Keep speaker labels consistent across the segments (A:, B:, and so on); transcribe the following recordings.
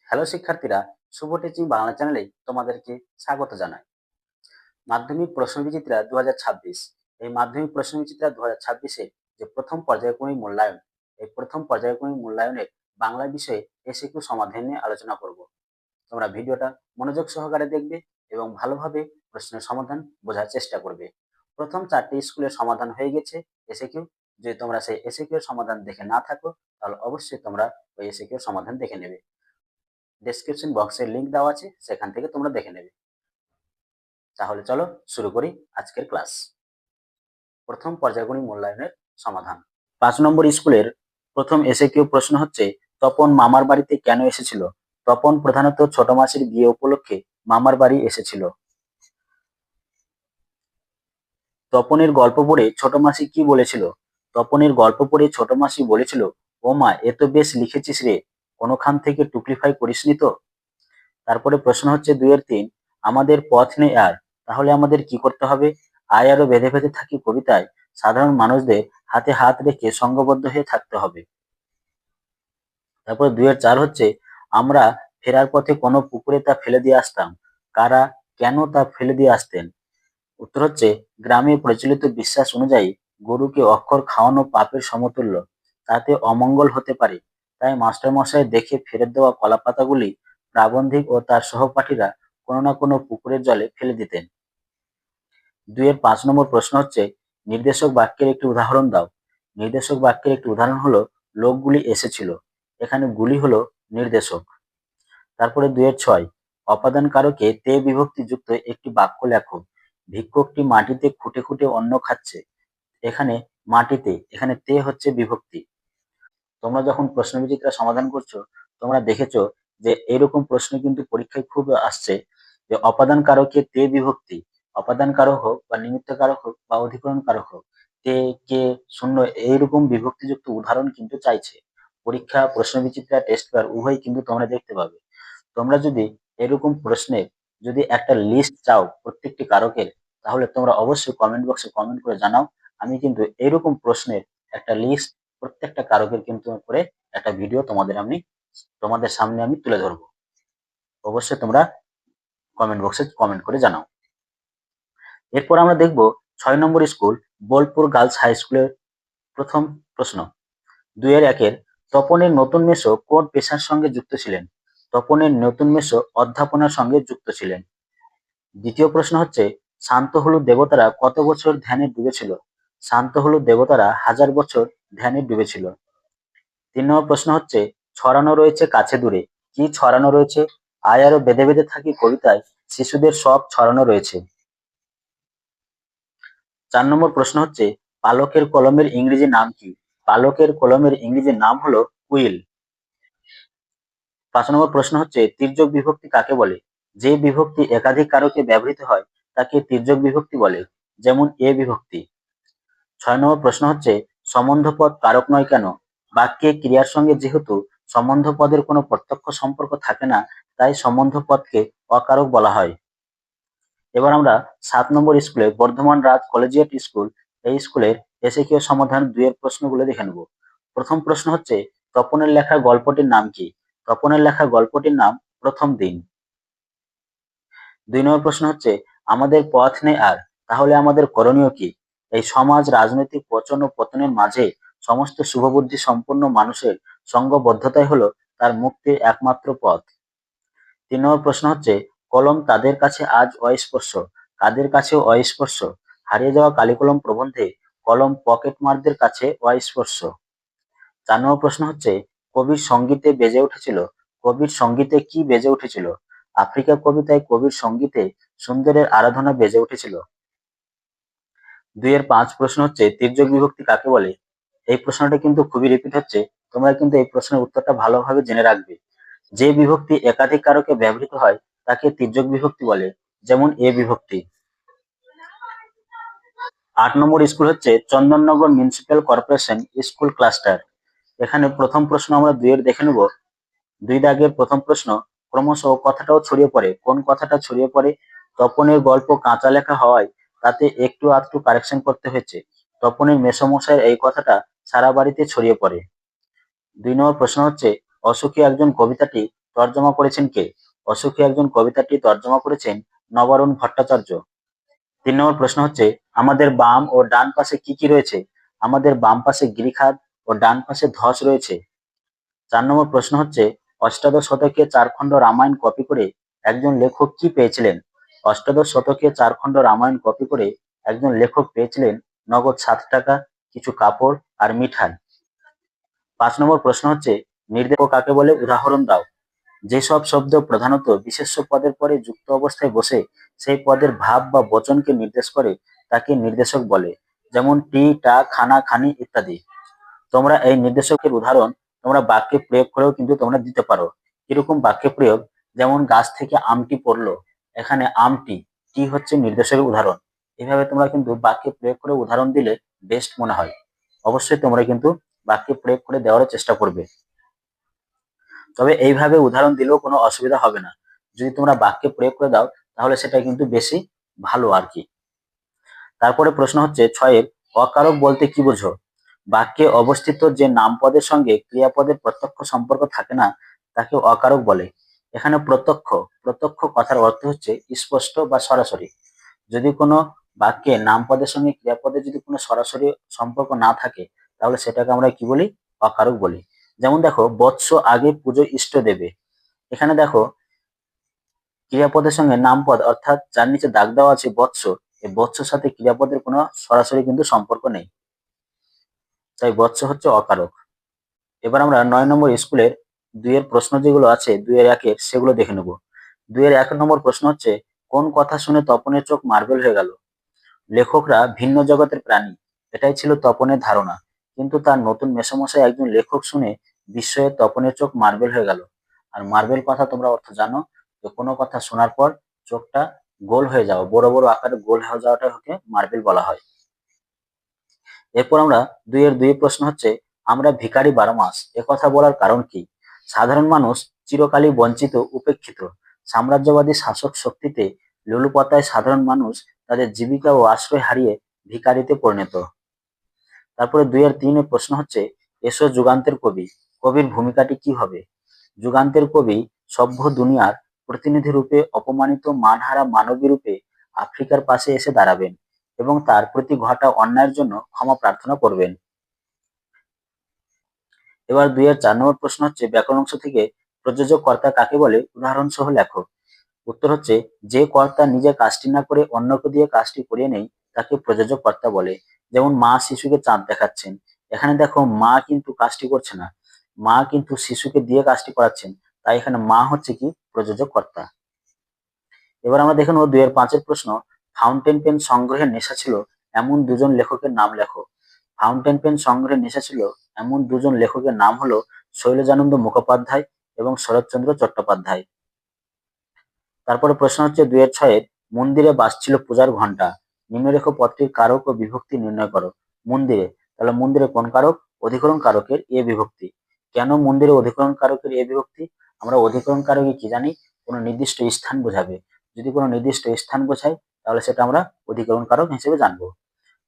A: Hello শিক্ষার্থীরা, শুভ teaching Bangla চ্যানেলে তোমাদেরকে স্বাগত জানাই। মাধ্যমিক প্রশ্নবিচিত্রা 2026, এই মাধ্যমিক প্রশ্নবিচিত্রা 2026-এ যে প্রথম পর্যায়ক্রমিক মূল্যায়ন, এই প্রথম পর্যায়ক্রমিক মূল্যায়নের বাংলা বিষয়ে এসিকিউ সমাধান নিয়ে আলোচনা করব। তোমরা ভিডিওটা মনোযোগ সহকারে দেখবে এবং ভালোভাবে প্রশ্নের সমাধান বোঝার চেষ্টা করবে। প্রথম 4টি স্কুলের সমাধান হয়ে গেছে এসিকিউ। যদি তোমরা সেই এসিকিউ সমাধান দেখে না থাকো, তাহলে অবশ্যই তোমরা ওই এসিকিউ সমাধান দেখে নেবে। ডেসক্রিপশন বক্সের লিংক দেওয়া আছে, সেখান থেকে তোমরা দেখে নেবে। তাহলে চলো শুরু করি আজকের ক্লাস। প্রথম পর্যায়ক্রমিক মূল্যায়নের সমাধান। 5 নম্বর স্কুলের প্রথম এসএকিউ প্রশ্ন হচ্ছে, তপন মামার বাড়িতে কেন এসেছিল? তপন প্রধানত ছোট মাসির বিয়ে উপলক্ষে মামার বাড়ি এসেছিল। তপনের গল্প পড়ে ছোট মাসি কি বলেছিল? তপনের গল্প পড়ে ছোট মাসি বলেছিল, ও মা, এ তো বেশ লিখেছিস রে, কোনোখান থেকে টুকলিফাই করিসনি তো? তারপরে প্রশ্ন হচ্ছে 2-3, আমাদের পথ নেই আর, তাহলে আমাদের কি করতে হবে? আয় আরো বেঁধে বেঁধে থাকি কবিতায় সাধারণ মানুষদের হাতে হাত রেখে সংঘবদ্ধ হয়ে থাকতে হবে। তারপরে 2-4 হচ্ছে, আমরা ফেরার পথে কোনো পুকুরে তা ফেলে দিয়ে আসতাম, কারা, কেন তা ফেলে দিয়ে আসতেন? উত্তর হচ্ছে, গ্রামে প্রচলিত বিশ্বাস অনুযায়ী গরুকে অক্ষর খাওয়ানো পাপের সমতুল্য, তাতে অমঙ্গল হতে পারে, তাই মাস্টারমশাই দেখে ফেরত দেওয়া কলাপাতাগুলি প্রাবন্ধিক ও তার সহপাঠীরা কোনো না কোনো পুকুরের জলে ফেলে দিতেন। 2-5 নম্বর প্রশ্ন হচ্ছে, নির্দেশক বাক্যের একটি উদাহরণ দাও। নির্দেশক বাক্যের একটি উদাহরণ হলো, লোকগুলি এসেছিল। এখানে গুলি হলো নির্দেশক। তারপরে 2-6, অপাদান কারকে তে বিভক্তি যুক্ত একটি বাক্য লেখো। ভিক্ষুকটি মাটিতে খুঁটে খুঁটে অন্ন খাচ্ছে। এখানে মাটিতে, এখানে তে হচ্ছে বিভক্তি। তোমরা যখন প্রশ্নবিচিত্রা সমাধান করছো, তোমরা দেখেছো যে এরকম প্রশ্ন কিন্তু পরীক্ষায় খুব আসছে, যে অপাদান কারকে তে বিভক্তি, অপাদান কারক হোক বা নিমিত্ত কারক হোক বা অধিকরণ কারক হোক, তে, কে, শূন্য, এইরকম বিভক্তিযুক্ত উদাহরণ কিন্তু চাইছে। পরীক্ষা, প্রশ্নবিচিত্রা, টেস্ট পেপার উভয় কিন্তু তোমরা দেখতে পাবে। তোমরা যদি এরকম প্রশ্নের যদি একটা লিস্ট চাও প্রত্যেকটি কারকের, তাহলে তোমরা অবশ্যই কমেন্ট বক্সে কমেন্ট করে জানাও। আমি কিন্তু এরকম প্রশ্নের একটা লিস্ট প্রত্যেকটা কারকের কিন্তু করে একটা ভিডিও তোমাদের সামনে আমি তুলে ধরবো। অবশ্যই তোমরা কমেন্ট বক্সে কমেন্ট করে জানাও। এরপর আমরা দেখব 6 নম্বর স্কুল বোলপুর গার্লস হাই স্কুলের প্রথম প্রশ্ন। 2-1, তপনের নতুন মেসো কোন পেশার সঙ্গে যুক্ত ছিলেন? তপনের নতুন মেসো অধ্যাপনার সঙ্গে যুক্ত ছিলেন। দ্বিতীয় প্রশ্ন হচ্ছে, শান্ত হলুদ দেবতারা কত বছর ধ্যানে ডুবেছিল? শান্ত হলুদ দেবতারা 1000 বছর ধ্যানে ডুবেছিল। 3 নম্বর প্রশ্ন হচ্ছে, ছড়ানো রয়েছে কাছে দূরে, কি ছড়ানো রয়েছে? আয় আরো বেঁধে বেঁধে থাকি কবিতায় শিশুদের সব ছড়ানো রয়েছে। 4 নম্বর প্রশ্ন হচ্ছে, পালকের কলমের ইংরেজি নাম কি? পালকের কলমের ইংরেজি নাম হলো কুইল। 5 নম্বর প্রশ্ন হচ্ছে, তির্যক বিভক্তি কাকে বলে? যে বিভক্তি একাধিক কারকে ব্যবহৃত হয় তাকে তির্যক বিভক্তি বলে, যেমন এ বিভক্তি। 6 নম্বর প্রশ্ন হচ্ছে, সম্বন্ধপদ কারক নয় কেন? বাক্যে ক্রিয়ার সঙ্গে যেহেতু সম্বন্ধপদের কোনো প্রত্যক্ষ সম্পর্ক থাকে না, তাই সম্বন্ধপদকে অকারক বলা হয়। এবার আমরা 7 নম্বর স্কুলে বর্ধমান রাজ কলেজিয়েট স্কুল, এই স্কুলের এসএকিউ সমাধান 2-এর প্রশ্নগুলো দেখে নেব। প্রথম প্রশ্ন হচ্ছে, তপনের লেখা গল্পটির নাম কি? তপনের লেখা গল্পটির নাম প্রথম দিন। 2 নম্বর প্রশ্ন হচ্ছে, আমাদের পথ নেই আর, তাহলে আমাদের করণীয় কি? এই সমাজ রাজনৈতিক পচন ও পতনের মাঝে সমস্ত শুভবুদ্ধি সম্পন্ন মানুষের সঙ্গবদ্ধতাই হলো তার মুক্তির একমাত্র পথ। 3 নম্বর প্রশ্ন হচ্ছে, কলম তাদের কাছে আজ অস্পর্শ, কাদের কাছেও অস্পর্শ, হারিয়ে যাওয়া কালিকলম প্রবন্ধে কলম পকেটমারদের কাছে অস্পর্শ। 4 নম্বর প্রশ্ন হচ্ছে, কবির সঙ্গীতে বেজে উঠেছিল, কবির সঙ্গীতে কি বেজে উঠেছিল? আফ্রিকা কবিতায় কবির সঙ্গীতে সুন্দরের আরাধনা বেজে উঠেছিল। 2-5 প্রশ্ন হচ্ছে, তির্যক বিভক্তি কাকে বলে? এই প্রশ্নটা কিন্তু খুবই রিপিট হচ্ছে, তোমরা কিন্তু এই প্রশ্নের উত্তরটা ভালোভাবে জেনে রাখবে। যে বিভক্তি একাধিক কারকে ব্যবহৃত হয় তাকে তির্যক বিভক্তি বলে, যেমন এ বিভক্তি। 8 নম্বর স্কুল হচ্ছে Chandannagar municipal corporation school cluster. এখানে প্রথম প্রশ্ন আমরা 2-এর দেখে নেব। 2 দাগের প্রথম প্রশ্ন, ক্রমশ কথাটাও ছড়িয়ে পড়ে। কোন কথাটা ছড়িয়ে পড়ে? তপনের গল্প কাঁচা লেখা হওয়ায় তাতে একটু আধটু কারেকশন করতে হয়েছে। তপনের মেসোমশাইয়ের এই কথাটা সারা বাড়িতে ছড়িয়ে পড়ে। 2 নম্বর প্রশ্ন হচ্ছে, অসুখী একজন কবিতাটি তর্জমা করেছেন কে? অসুখী একজন কবিতাটি তর্জমা করেছেন নবারুণ ভট্টাচার্য। ৩ নম্বর প্রশ্ন হচ্ছে, আমাদের বাম ও ডান পাশে কি কি রয়েছে? আমাদের বাম পাশে গিরিখাত ও ডান পাশে ধস রয়েছে। ৪ নম্বর প্রশ্ন হচ্ছে, অষ্টাদশ শতকে ৪ খণ্ড রামায়ণ কপি করে একজন লেখক কি পেয়েছিলেন? অষ্টাদশ শতকে ৪ খণ্ড রামায়ণ কপি করে একজন লেখক পেয়েছিলেন নগদ ৭ টাকা, কিছু কাপড় আর মিঠাই। ৫ নম্বর প্রশ্ন হচ্ছে, নির্দেশ কাকে বলে? উদাহরণ দাও। যেসব শব্দ প্রধানত বিশেষ্য পদের পরে যুক্ত অবস্থায় বসে সেই পদের ভাব বা বচনকে নির্দেশ করে তাকে নির্দেশক বলে। যেমন টি, টা, খানা, খানি ইত্যাদি। তোমরা এই নির্দেশকের উদাহরণ তোমরা বাক্যে প্রয়োগ করেও কিন্তু তোমরা দিতে পারো। কিরকম বাক্যে প্রয়োগ? যেমন গাছ থেকে আমটি পড়লো, এখানে আমটি, টি হচ্ছে নির্দেশকের উদাহরণ। এইভাবে তোমরা কিন্তু বাক্যে প্রয়োগ করে উদাহরণ দিলে বেস্ট মনে হয়। অবশ্যই তোমরা কিন্তু বাক্যে প্রয়োগ করে দেওয়ার চেষ্টা করবে। তবে এইভাবে উদাহরণ দিলেও কোনো অসুবিধা হবে না। যদি তোমরা বাক্যে প্রয়োগ করে দাও তাহলে সেটা কিন্তু বেশি ভালো আর কি। তারপরে প্রশ্ন হচ্ছে ৬ অকারক বলতে কি বোঝো? বাক্যে অবস্থিত যে নামপদের সঙ্গে ক্রিয়াপদের প্রত্যক্ষ সম্পর্ক থাকে না তাকে অকারক বলে। এখানে প্রত্যক্ষ, প্রত্যক্ষ কথার অর্থ হচ্ছে স্পষ্ট বা সরাসরি। যদি কোনো বাক্যে নামপদের সঙ্গে ক্রিয়াপদের যদি কোনো সরাসরি সম্পর্ক না থাকে তাহলে সেটাকে আমরা কি বলি? অকারক বলি। যেমন দেখো, বৎস আগে পুজো ইষ্ট দেবে। এখানে দেখো ক্রিয়াপদের সঙ্গে নামপদ অর্থাৎ যার নিচে দাগ দেওয়া আছে বৎস, এই বৎসর সাথে ক্রিয়াপদের কোনো সরাসরি কিন্তু সম্পর্ক নেই, তাই বৎস হচ্ছে অকারক। এবার আমরা ৯ নম্বর স্কুলের ২ এর প্রশ্ন যেগুলো আছে ২ এর ১ এর সেগুলো দেখে নেব। ২ এর ১ নম্বর প্রশ্ন হচ্ছে, কোন কথা শুনে তপনের চোখ মার্বেল হয়ে গেল? লেখকরা ভিন্ন জগতের প্রাণী, এটাই ছিল তপনের ধারণা। কিন্তু তার নতুন মেসোমশাই একজন লেখক শুনে বিস্ময়ে তপনের চোখ মার্বেল হয়ে গেল। আর মার্বেল কথা তোমরা অর্থ জানো, যে কোনো কথা শোনার পর চোখটা গোল হয়ে যাওয়া, বড় বড় আকারে গোল হয়ে যাওয়াটা হচ্ছে মার্বেল বলা হয়। এরপর আমরা ২ এর ২ প্রশ্ন হচ্ছে, আমরা ভিখারি ১২ মাস এ কথা বলার কারণ কি? সাধারণ মানুষ চিরকালই বঞ্চিত, উপেক্ষিত। সাম্রাজ্যবাদী শাসক শক্তিতে লোলুপতায় সাধারণ মানুষ তাদের জীবিকা ও আশ্রয় হারিয়ে ভিখারিতে পরিণত। তারপরে ২ এর ৩ এর প্রশ্ন হচ্ছে, এসো যুগান্তের কবি, কবির ভূমিকাটি কি হবে? যুগান্তের কবি সভ্য দুনিয়ার প্রতিনিধি রূপে অপমানিত মানহারা মানবী রূপে আফ্রিকার পাশে এসে দাঁড়াবেন এবং তার প্রতি ঘটা অন্যায়ের জন্য ক্ষমা প্রার্থনা করবেন। এবার ২ এর ৪ নম্বর প্রশ্ন হচ্ছে, ব্যাকরণ অংশ থেকে প্রযোজক কর্তা কাকে বলে? উদাহরণ সহ লেখো। উত্তর হচ্ছে, যে কর্তা নিজে কাজটি না করে অন্যকে দিয়ে কাজটি করিয়ে নেয় তাকে প্রযোজক কর্তা বলে। যেমন মা শিশুকে চাঁদ দেখাচ্ছেন, এখানে দেখো মা কিন্তু কাজটি করছে না, মা কিন্তু শিশুকে দিয়ে কাজটি করাচ্ছেন, তাই এখানে মা হচ্ছে কি? প্রযোজক কর্তা। এবার আমরা দেখে নেব ২ এর ৫ এর প্রশ্ন, ফাউন্টেন পেন সংগ্রহের নেশা ছিল এমন দুজন লেখকের নাম লেখো। ফাউন্টেন পেন সংগ্রহের নেশা ছিল এমন দুজন লেখকের নাম হলো শৈলজানন্দ মুখোপাধ্যায় এবং শরৎচন্দ্র চট্টোপাধ্যায়। তারপরে প্রশ্ন হচ্ছে ২ এর ৬ মন্দিরে বাজছিল পূজার ঘণ্টা, নিম্নরেখ পদটির কারক ও বিভক্তি নির্ণয় করো। মন্দিরে, তাহলে মন্দিরে কোন কারক? অধিকরণ কারকের এ বিভক্তি। কেন মন্দিরে অধিকরণ কারকের এ বিভক্তি? আমরা অধিকরণ কারকে কি জানি? কোনো নির্দিষ্ট স্থান বোঝাবে। যদি কোনো নির্দিষ্ট স্থান বোঝায় তাহলে সেটা আমরা অধিকরণ কারক হিসেবে জানবো।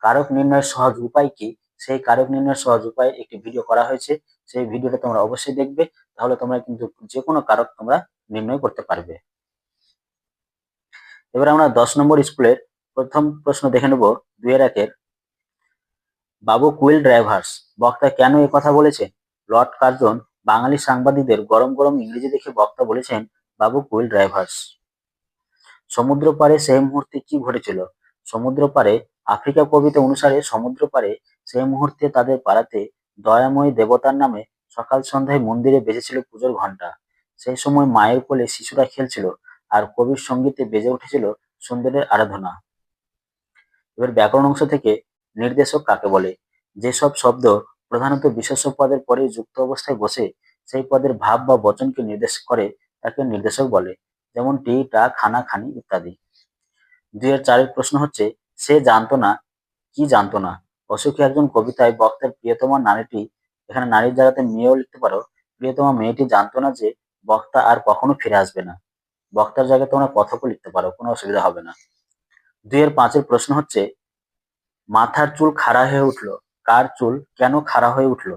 A: কারক নির্ণয়ের সহজ উপায় কি? সেই কারক নির্ণয়ের সহজ উপায় একটি ভিডিও করা হয়েছে, সেই ভিডিওটা তোমরা অবশ্যই দেখবে, তাহলে তোমরা কিন্তু যে কোনো কারক তোমরা নির্ণয় করতে পারবে। এবার আমরা ১০ নম্বর স্কুলের প্রথম প্রশ্ন দেখে নেব ২ এর ১ এর। বাবু কুইল ড্রাইভার্স, বক্তা কেন এ কথা বলেছেন? লর্ড কার্জন বাঙালি সাংবাদিকদের গরম গরম ইংরেজি দেখে বক্তা বলেছেন বাবু কুইল ড্রাইভার্স। সমুদ্র পাড়ে সেই মুহূর্তে কি ঘটেছিল? সমুদ্র পাড়ে, আফ্রিকা কবিতা অনুসারে সমুদ্র পাড়ে সেই মুহূর্তে তাদের পাড়াতে দয়াময়ী দেবতার নামে সকাল সন্ধ্যায় মন্দিরে বেজেছিল পুজোর ঘণ্টা। সেই সময় মায়ের কোলে শিশুরা খেলছিল আর কবির সঙ্গীতে বেজে উঠেছিল সুন্দরের আরাধনা। এবার ব্যাকরণ অংশ থেকে নির্দেশক কাকে বলে? যেসব শব্দ প্রধানত বিশেষ্য পদের পরে যুক্ত অবস্থায় বসে সেই পদের ভাব বা বচনকে নির্দেশ করে তাকে নির্দেশক বলে। যেমন টি, টা, খানা, খানি ইত্যাদি। ২ এর ৪ এর প্রশ্ন হচ্ছে, সে জানতো না, কি জানতো না? অসুখী একজন কবিতায় বক্তার প্রিয়তমা নারীটি, এখানে নারীর জায়গাতে মেয়েও লিখতে পারো, প্রিয়তমা মেয়েটি জানতো না যে বক্তা আর কখনো ফিরে আসবে না। বক্তার জায়গায় তোমরা কথকও লিখতে পারো, কোনো অসুবিধা হবে না। ২ এর ৫ এর প্রশ্ন হচ্ছে, মাথার চুল খাড়া হয়ে উঠলো, কার চুল কেন খাড়া হয়ে উঠলো?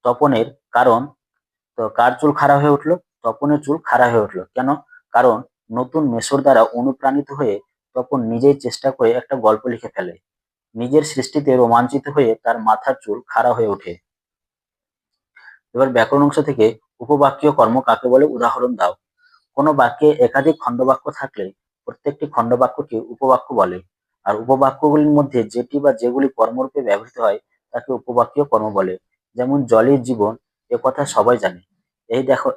A: তপনের, কারণ, তো কার চুল খাড়া হয়ে উঠলো? তপনের চুল খাড়া হয়ে উঠল। কেন? কারণ নতুন মেসোর দ্বারা অনুপ্রাণিত হয়ে তপন নিজেই চেষ্টা করে একটা গল্প লিখে ফেলে। নিজের সৃষ্টিতে রোমাঞ্চিত হয়ে তার মাথার চুল খাড়া হয়ে ওঠে। এবার ব্যাকরণ অংশ থেকে উপবাক্যীয় কর্ম কাকে বলে উদাহরণ দাও। কোনো বাক্যে একাধিক খণ্ডবাক্য থাকলে প্রত্যেকটি খণ্ডবাক্যকে উপবাক্য বলে। আর উপবাক্যগুলির মধ্যে যেটি বা যেগুলি কর্মরূপে ব্যবহৃত হয় তাকে উপবাক্যীয় কর্ম বলে। যেমন জলের জীবন, এ কথা সবাই জানে।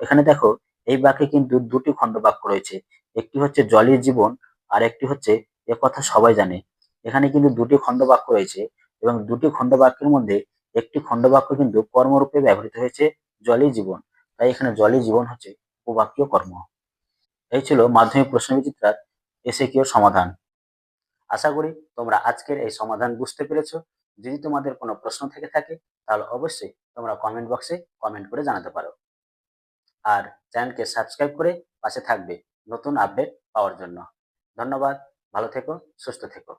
A: এখানে দেখো, এই বাক্যে কিন্তু দুটি খণ্ডবাক্য রয়েছে। একটি হচ্ছে জলের জীবন, আর একটি হচ্ছে এ কথা সবাই জানে। এখানে কিন্তু দুটি খণ্ডবাক্য রয়েছে, এবং দুটি খণ্ডবাক্যের মধ্যে একটি খণ্ডবাক্য কিন্তু কর্মরূপে ব্যবহৃত হয়েছে জলই জীবন। তাই এখানে জলই জীবন হচ্ছে উপবাক্যীয় কর্ম। এই ছিল মাধ্যমিক প্রশ্নবিচিত্রার এসএকিউর সমাধান। আশা করি তোমরা আজকের এই সমাধান বুঝতে পেরেছো। যদি তোমাদের কোনো প্রশ্ন থেকে থাকে তাহলে অবশ্যই তোমরা কমেন্ট বক্সে কমেন্ট করে জানাতে পারো। আর চ্যানেলকে সাবস্ক্রাইব করে পাশে থাকবে নতুন আপডেট পাওয়ার জন্য। ধন্যবাদ। ভালো থেকো, সুস্থ থেকো।